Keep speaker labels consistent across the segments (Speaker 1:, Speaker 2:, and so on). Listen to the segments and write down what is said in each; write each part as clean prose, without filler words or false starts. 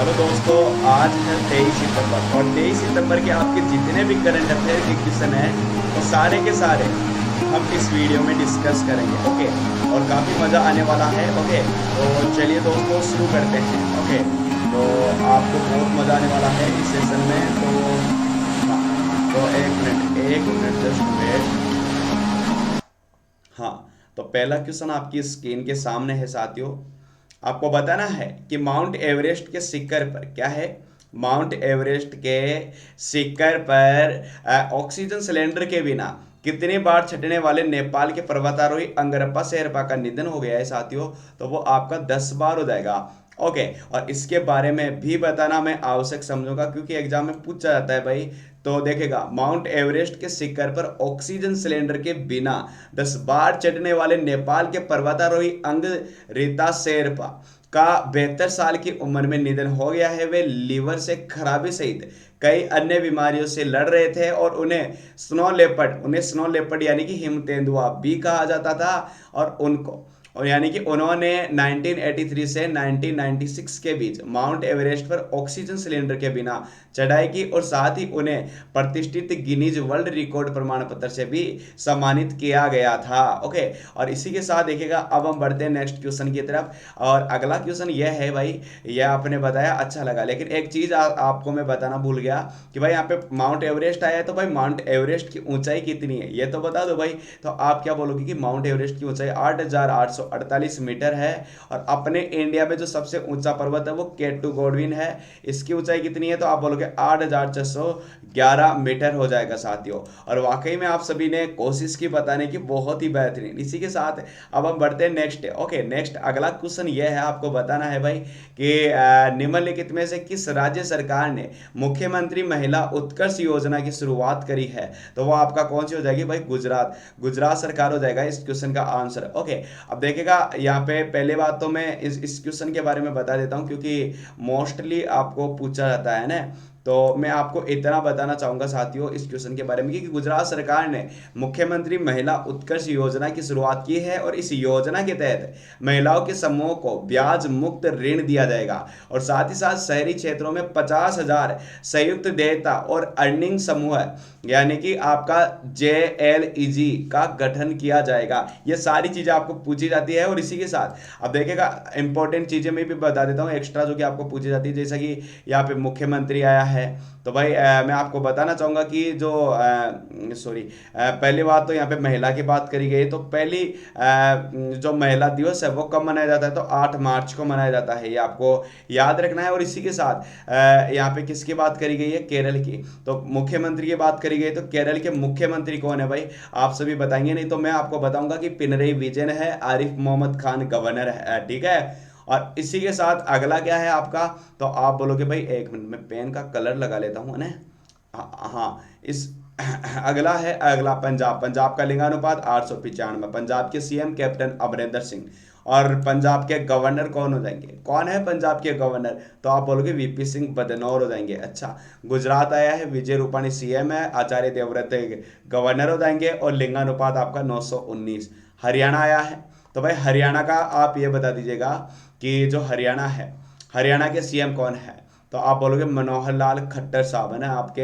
Speaker 1: Hello दोस्तों, आज है 23 सितंबर और 23 सितंबर के आपके जितने भी करंट अफेयर के क्वेश्चन हैं वो सारे के सारे हम इस वीडियो में डिस्कस करेंगे। ओके, और काफ़ी मज़ा आने वाला है। ओके, तो चलिए दोस्तों शुरू करते हैं। ओके, तो आपको बहुत मज़ा आने वाला है इस सेशन में। तो हाँ, तो एक मिनट जस्ट वेट। हाँ, तो पहला क्वेश्चन आपकी स्क्रीन के सामने है साथियों। आपको बताना है कि माउंट एवरेस्ट के शिखर पर क्या है। माउंट एवरेस्ट के शिखर पर ऑक्सीजन सिलेंडर के बिना कितनी बार छटने वाले नेपाल के पर्वतारोही अंगरप्पा शेरपा का निधन हो गया है साथियों। तो वो आपका 10 बार हो जाएगा। ओके, और इसके बारे में भी बताना मैं आवश्यक समझूंगा क्योंकि एग्जाम में पूछा जाता है भाई। तो देखेगा, माउंट एवरेस्ट के शिखर पर ऑक्सीजन सिलेंडर के बिना 10 बार चढ़ने वाले नेपाल के पर्वतारोही अंग रीता शेरपा का 72 साल की उम्र में निधन हो गया है। वे लीवर से खराबी सहित कई अन्य बीमारियों से लड़ रहे थे और उन्हें स्नो लेपर्ड यानी कि हिम तेंदुआ भी कहा जाता था। और यानी कि उन्होंने 1983 से 1996 के बीच माउंट एवरेस्ट पर ऑक्सीजन सिलेंडर के बिना चढ़ाई की और साथ ही उन्हें प्रतिष्ठित गिनीज वर्ल्ड रिकॉर्ड प्रमाण पत्र से भी सम्मानित किया गया था। ओके, और इसी के साथ देखिएगा, अब हम बढ़ते हैं नेक्स्ट क्वेश्चन की तरफ। और अगला क्वेश्चन यह है भाई, यह आपने बताया अच्छा लगा, लेकिन एक चीज आपको मैं बताना भूल गया कि भाई यहाँ पे माउंट एवरेस्ट आया है, तो भाई माउंट एवरेस्ट की ऊंचाई कितनी है ये तो बता दो भाई। तो आप क्या बोलोगे कि माउंट एवरेस्ट की ऊंचाई 8,848 मीटर है। और अपने इंडिया में जो सबसे ऊंचा पर्वत है वो केटू गोडविन है। इसकी ऊंचाई कितनी है तो आप बोलोगे 8,611 मीटर हो जाएगा साथियों। और वाकई में आप सभी ने कोशिश की बताने की, बहुत ही बेहतरीन। इसी के साथ अब हम बढ़ते हैं नेक्स्ट। ओके, नेक्स्ट अगला क्वेश्चन ये है, आपको बताना है भाई कि निम्नलिखित में से किस राज्य सरकार ने मुख्यमंत्री महिला उत्कर्ष योजना की शुरुआत करी है। तो वो आपका कौन सी हो जाएगी भाई, गुजरात। गुजरात सरकार हो जाएगा इस क्वेश्चन का आंसर। ओके, अब देखेगा यहाँ पे पहले बात तो मैं इस क्वेश्चन के बारे में बता देता हूँ क्योंकि मोस्टली आपको पूछा जाता है ना। तो मैं आपको इतना बताना चाहूंगा साथियों इस क्वेश्चन के बारे में कि गुजरात सरकार ने मुख्यमंत्री महिला उत्कर्ष योजना की शुरुआत की है और इस योजना के तहत महिलाओं के समूह को ब्याज मुक्त ऋण दिया जाएगा। और साथ ही साथ शहरी क्षेत्रों में 50,000 संयुक्त देयता और अर्निंग समूह यानी कि आपका JLEG का गठन किया जाएगा। ये सारी चीजें आपको पूछी जाती है। और इसी के साथ अब देखिएगा, इंपॉर्टेंट चीजें मैं भी बता देता हूँ एक्स्ट्रा जो कि आपको पूछी जाती है, जैसा कि यहाँ पे मुख्यमंत्री आया है। तो भाई मैं आपको बताना चाहूंगा कि जो सॉरी, पहली बात तो यहाँ पे महिला की बात करी गई। तो पहली जो महिला दिवस है वो कब मनाया जाता है तो 8 मार्च को मनाया जाता है, ये आपको याद रखना है। और इसी के साथ यहाँ पे किसकी बात करी गई है, केरल की। तो मुख्यमंत्री की बात करी गई तो केरल के मुख्यमंत्री कौन है भाई, आप सभी बताएंगे, नहीं तो मैं आपको बताऊंगा कि पिनरई विजयन है, आरिफ मोहम्मद खान गवर्नर है, ठीक है। और इसी के साथ अगला क्या है आपका, तो आप बोलोगे भाई, एक मिनट में पेन का कलर लगा लेता हूँ ना। हाँ हाँ, इस अगला पंजाब। पंजाब का लिंगानुपात 895। पंजाब के CM कैप्टन अमरिंदर सिंह। और पंजाब के गवर्नर कौन हो जाएंगे, कौन है पंजाब के गवर्नर, तो आप बोलोगे VP सिंह बदनौर हो जाएंगे। अच्छा, गुजरात आया है, विजय रूपाणी CM है, आचार्य देवव्रत गवर्नर हो जाएंगे और लिंगानुपात आपका 919। हरियाणा आया है, तो भाई हरियाणा का आप ये बता दीजिएगा कि जो हरियाणा है, हरियाणा के CM कौन है। तो आप बोलोगे मनोहर लाल खट्टर साहब है ना, आपके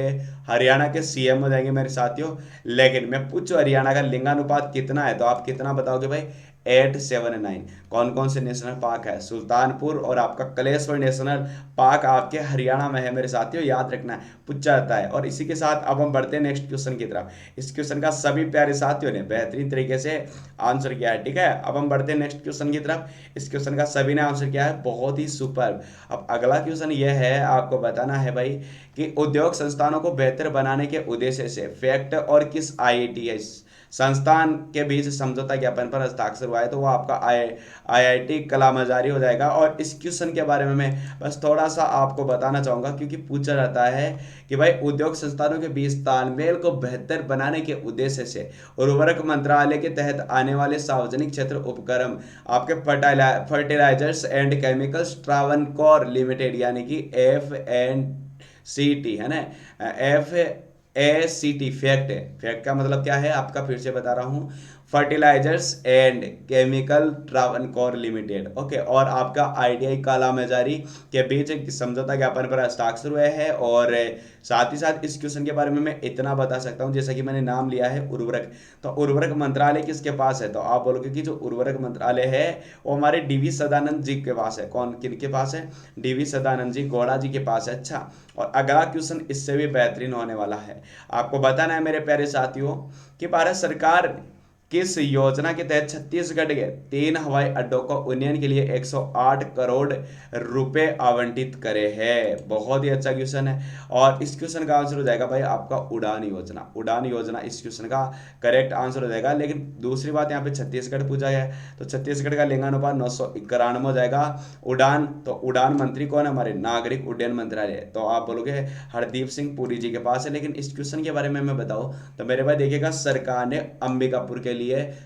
Speaker 1: हरियाणा के CM हो जाएंगे मेरे साथियों। लेकिन मैं पूछूं हरियाणा का लिंगानुपात कितना है तो आप कितना बताओगे भाई, 879। कौन कौन से नेशनल पार्क है, सुल्तानपुर और आपका कलेश्वर नेशनल पार्क आपके हरियाणा में है मेरे साथियों, याद रखना है, पूछा जाता है। और इसी के साथ अब हम बढ़ते हैं नेक्स्ट क्वेश्चन की तरफ। इस क्वेश्चन का सभी प्यारे साथियों ने बेहतरीन तरीके से आंसर किया है, ठीक है। अब हम बढ़ते हैं नेक्स्ट क्वेश्चन की तरफ। इस क्वेश्चन का सभी ने आंसर किया है, बहुत ही सुपर। अब अगला क्वेश्चन यह है, आपको बताना है भाई कि उद्योग संस्थानों को बेहतर बनाने के उद्देश्य से फैक्ट और किस IITS संस्थान के बीच समझौता ज्ञापन पर हस्ताक्षर हुआ है। तो वो आपका IIT कला मजारी हो जाएगा। और इस क्वेश्चन के बारे में मैं बस थोड़ा सा आपको बताना चाहूँगा क्योंकि पूछा जाता है कि भाई उद्योग संस्थानों के बीच तालमेल को बेहतर बनाने के उद्देश्य से उर्वरक मंत्रालय के तहत आने वाले सार्वजनिक क्षेत्र उपक्रम आपके fertilisers and chemicals Travancore limited यानी कि FNCT है ना, FACT, फैक्ट है। फैक्ट का मतलब क्या है आपका, फिर से बता रहा हूँ, fertilisers and chemical Travancore limited. Okay, और आपका आईटीआई काला मजारी के बीच एक समझौता ज्ञापन पर हस्ताक्षर हुए हैं। और साथ ही साथ इस क्वेश्चन के बारे में मैं इतना बता सकता हूं, जैसा कि मैंने नाम लिया है उर्वरक, तो उर्वरक मंत्रालय किसके पास है? तो आप बोलोगे कि जो उर्वरक मंत्रालय है वो हमारे डीवी सदानंद जी के पास है। कौन, किनके पास है? डीवी सदानंद जी गौड़ा जी के पास है। अच्छा, और अगला क्वेश्चन इससे भी बेहतरीन होने वाला है। आपको बताना है मेरे प्यारे साथियों कि भारत सरकार किस योजना के तहत छत्तीसगढ़ के 3 हवाई अड्डों को उन्नयन के लिए 108 करोड़ रुपए आवंटित करे हैं? बहुत ही अच्छा क्वेश्चन है, और इस क्वेश्चन का आंसर हो जाएगा भाई आपका उड़ान योजना। उड़ान योजना इस क्वेश्चन का करेक्ट आंसर हो जाएगा। लेकिन दूसरी बात, यहाँ पे छत्तीसगढ़ पूछा है, तो छत्तीसगढ़ का लिंगानुपात 991 हो जाएगा। उड़ान, तो उड़ान मंत्री कौन है? हमारे नागरिक उड्डयन मंत्रालय, तो आप बोलोगे हरदीप सिंह पुरी जी के पास है। लेकिन इस क्वेश्चन के बारे में मैं बताऊं तो मेरे भाई देखिएगा, सरकार ने अंबिकापुर के लिए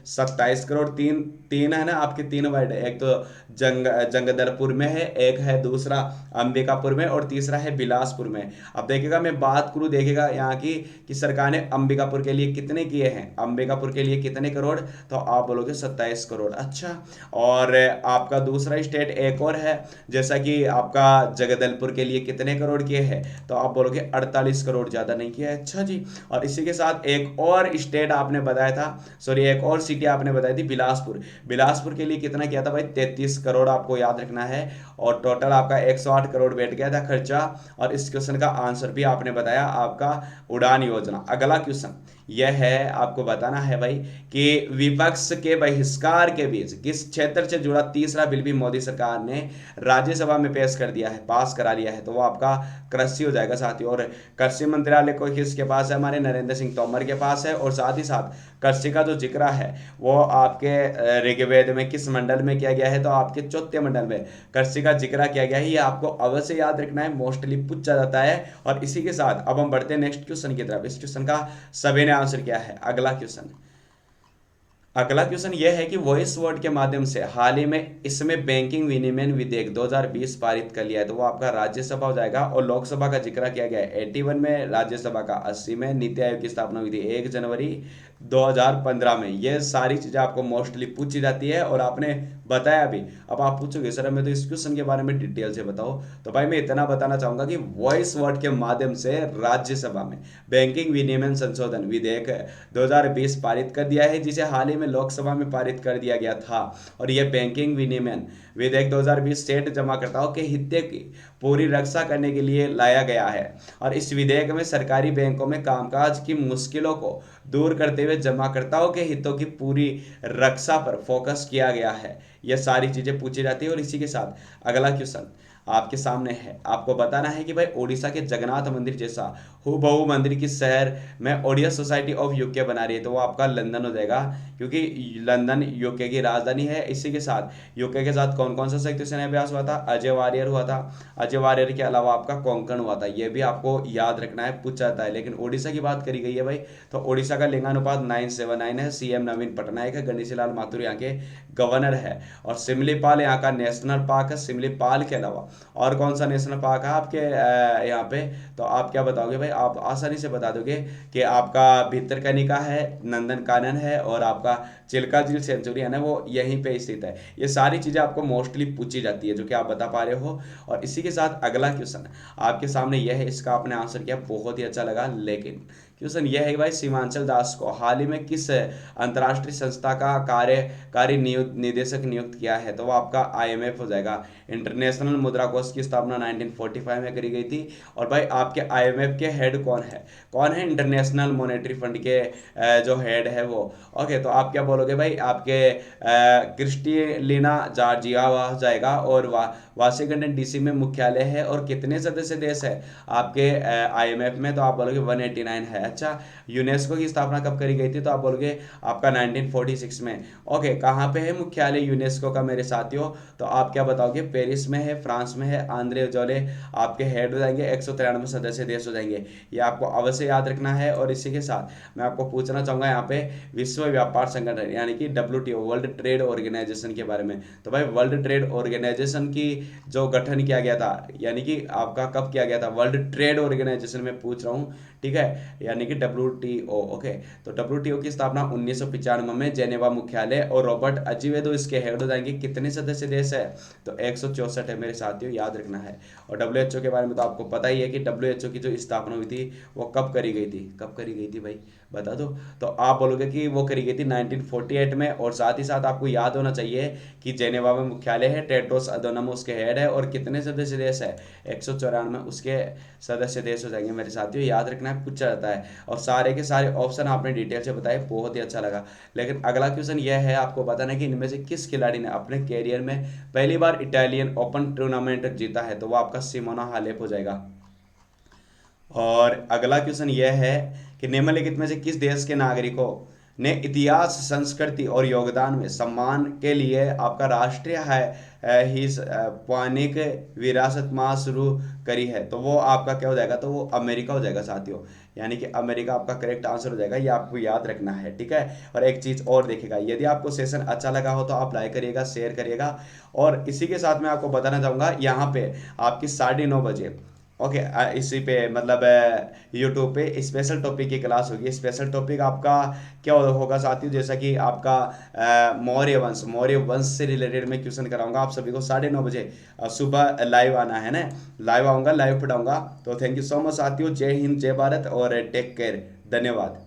Speaker 1: 27 करोड़, तीन तीन है ना आपके, 3 वर्ड, एक तो जंगदलपुर में है, एक है दूसरा अंबिकापुर में, और तीसरा है बिलासपुर में। अब देखिएगा मैं बात करूं, देखिएगा यहाँ की कि सरकार ने अंबिकापुर के लिए कितने किए हैं, अंबिकापुर के लिए कितने करोड़, तो आप बोलोगे 27 करोड़। अच्छा, और आपका दूसरा स्टेट एक और है, जैसा कि आपका जगदलपुर के लिए कितने करोड़ किए हैं, तो आप बोलोगे 48 करोड़, ज्यादा नहीं किया है। अच्छा जी, और इसी के साथ एक और स्टेट आपने बताया था, सॉरी एक और सिटी आपने बताई थी बिलासपुर। बिलासपुर के लिए कितना किया था भाई? 33 करोड़ आपको याद रखना है, और टोटल आपका 108 करोड़ बैठ गया था खर्चा। और इस क्वेश्चन का आंसर भी आपने बताया आपका उड़ान योजना। अगला क्वेश्चन यह है, आपको बताना है भाई कि विपक्ष के बहिष्कार के बीच किस क्षेत्र से जुड़ा तीसरा बिल भी मोदी सरकार ने राज्यसभा में पेश कर दिया है, पास करा लिया है, तो वो आपका कृषि हो जाएगा साथियों। और कृषि मंत्रालय को किसके पास है? हमारे नरेंद्र सिंह तोमर के पास है। और साथ ही साथ कृषि का जो जिक्र है वो आपके ऋग्वेद में किस मंडल में किया गया है? तो आपके 4थे मंडल में कृषि का जिक्र किया गया है। ये आपको अवश्य याद रखना है, मोस्टली पूछा जाता है। और इसी के साथ अब हम बढ़ते हैं नेक्स्ट क्वेश्चन की तरफ। इस क्वेश्चन का सभी ने आंसर किया है। अगला क्वेश्चन यह है कि वॉइस वोट के माध्यम से हाल ही में इसमें बैंकिंग विनियमन विधेयक 2020 पारित कर लिया है, तो वो आपका राज्यसभा हो जाएगा। और लोकसभा का जिक्र किया गया है 81 में, राज्यसभा का 80 में। नीति आयोग की स्थापना हुई थी 1 जनवरी 2015 में। ये सारी चीजें आपको मोस्टली पूछी जाती है, और आपने बताया भी। अब आप पूछोगे सर हमें तो इस क्वेश्चन के बारे में डिटेल से बताओ, तो भाई मैं इतना बताना चाहूंगा कि वॉइस वोट के माध्यम से राज्यसभा में बैंकिंग विनियमन संशोधन विधेयक 2020 पारित कर दिया है, जिसे हाल ही में लोकसभा में पारित कर दिया गया था। और यह बैंकिंग विनियमन विधेयक 2020 सेठ जमाकर्ताओं के हित की पूरी रक्षा करने के लिए लाया गया है। और इस विधेयक में सरकारी बैंकों में कामकाज की मुश्किलों को दूर करते हुए जमाकर्ताओं के हितों की पूरी रक्षा पर फोकस किया गया है। यह सारी चीजें पूछी जाती है। और इसी के साथ अगला क्वेश्चन आपके सामने है, आपको बताना है कि भाई उड़ीसा के जगन्नाथ मंदिर जैसा हूबहू मंदिर किस शहर में ओडिया सोसाइटी ऑफ यूके बना रही है, तो वो आपका लंदन हो जाएगा, क्योंकि लंदन यूके की राजधानी है। इसी के साथ यूके के साथ कौन कौन सा संयुक्त सेना अभ्यास हुआ था? अजय वारियर हुआ था। अजय वारियर के अलावा आपका कोंकण हुआ था। ये भी आपको याद रखना है, पूछा जाता है। लेकिन उड़ीसा की बात करी गई है भाई, तो उड़ीसा का लिंगानुपात 979 है। सीएम नवीन पटनायक है, गणेशी लाल माथुर यहाँ के गवर्नर है। और सिमलीपाल यहाँ का नेशनल पार्क है। सिमलीपाल के अलावा और कौन सा नेशनल पार्क है आपके यहाँ पे? तो आप क्या बताओगे भाई? आप आसानी से बता दोगे कि आपका भितरकनिका है, नंदन कानन है, और आपका चिल्का झील सेंचुरी है ना, वो यहीं पे स्थित है। ये सारी चीजें आपको मोस्टली पूछी जाती है, जो कि आप बता पा रहे हो। और इसी के साथ अगला क्वेश्चन आपके सामने यह है, इसका आपने आंसर किया, बहुत ही अच्छा लगा। लेकिन क्वेश्चन यह है कि भाई सीमांचल दास को हाल ही में किस अंतर्राष्ट्रीय संस्था का कार्यकारी निदेशक नियुक्त किया है? तो वो आपका आईएमएफ हो जाएगा। इंटरनेशनल मुद्रा कोष की स्थापना 1945 में करी गई थी। और भाई आपके आईएमएफ के हेड कौन है? कौन है? इंटरनेशनल मॉनेटरी फंड के जो हेड है वो। ओके, तो आप क्या बोलोगे भाई? आपके क्रिस्टिलिना जॉर्जियावा हो जाएगा। और वाशिंगटन डीसी में मुख्यालय है। और कितने सदस्य देश है आपके आईएमएफ में? तो आप बोलोगे 189 है। अच्छा, यूनेस्को की स्थापना कब करी गई थी? तो आप बोलोगे आपका 1946 में। ओके, कहाँ पे है मुख्यालय यूनेस्को का मेरे साथियों? तो आप क्या बताओगे? पेरिस में है, फ्रांस में है। आंद्रे जोले आपके हेड हो जाएंगे। 193 सदस्य देश हो जाएंगे। ये आपको अवश्य याद रखना है। और इसी के साथ मैं आपको पूछना चाहूंगा यहाँ पे विश्व व्यापार संगठन यानी कि WTO, वर्ल्ड ट्रेड ऑर्गेनाइजेशन के बारे में। तो भाई वर्ल्ड ट्रेड ऑर्गेनाइजेशन की जो गठन किया गया था, यानी कि आपका कब किया गया था, वर्ल्ड ट्रेड ऑर्गेनाइजेशन में पूछ रहा हूँ, ठीक है, यानी कि WTO। ओके, तो WTO की स्थापना 1995 में जेनेवा मुख्यालय, और रॉबर्ट अजीवेदो इसके हेड हो जाएंगे। कितने सदस्य देश है, तो 164 है मेरे साथियों, याद रखना है। और WHO के बारे में तो आपको पता ही है कि WHO की जो स्थापना हुई थी वो कब करी गई थी, कब करी गई थी भाई, बता दो। तो आप बोलोगे कि वो करी गई थी 1948 में। और साथ ही साथ आपको याद होना चाहिए कि जेनेवा में मुख्यालय है, टेड्रोस अधनोम उसके हेड है, और कितने सदस्य देश है, 194 उसके सदस्य देश हो जाएंगे मेरे साथियों, याद रखना है, पूछा जाता है। और सारे के सारे ऑप्शन आपने डिटेल से बताए, बहुत ही अच्छा लगा। लेकिन अगला क्वेश्चन यह है, आपको बताना है कि इनमें से किस खिलाड़ी ने अपने कैरियर में पहली बार इटालियन ओपन टूर्नामेंट जीता है, तो वो आपका सिमोना हालेप हो जाएगा। और अगला क्वेश्चन यह है कि निम्नलिखित में से किस देश के नागरिकों ने इतिहास, संस्कृति और योगदान में सम्मान के लिए आपका राष्ट्रीय है पानिक विरासत माह शुरू करी है, तो वो आपका क्या हो जाएगा, तो वो अमेरिका हो जाएगा साथियों, यानी कि अमेरिका आपका करेक्ट आंसर हो जाएगा, ये आपको याद रखना है, ठीक है। और एक चीज़ और देखिएगा, यदि आपको सेशन अच्छा लगा हो तो आप लाइक करिएगा, शेयर करिएगा। और इसी के साथ मैं आपको बताना चाहूँगा, यहाँ पे आपकी 9:30 बजे, ओके, इसी पे मतलब यूट्यूब पे स्पेशल टॉपिक की क्लास होगी। स्पेशल टॉपिक आपका क्या होगा साथियों, जैसा कि आपका मौर्य वंश से रिलेटेड मैं क्वेश्चन कराऊंगा आप सभी को 9:30 बजे सुबह लाइव आना है ना, लाइव आऊँगा, लाइव पढ़ाऊंगा। तो थैंक यू सो मच साथियों, जय हिंद, जय भारत, और टेक केयर, धन्यवाद।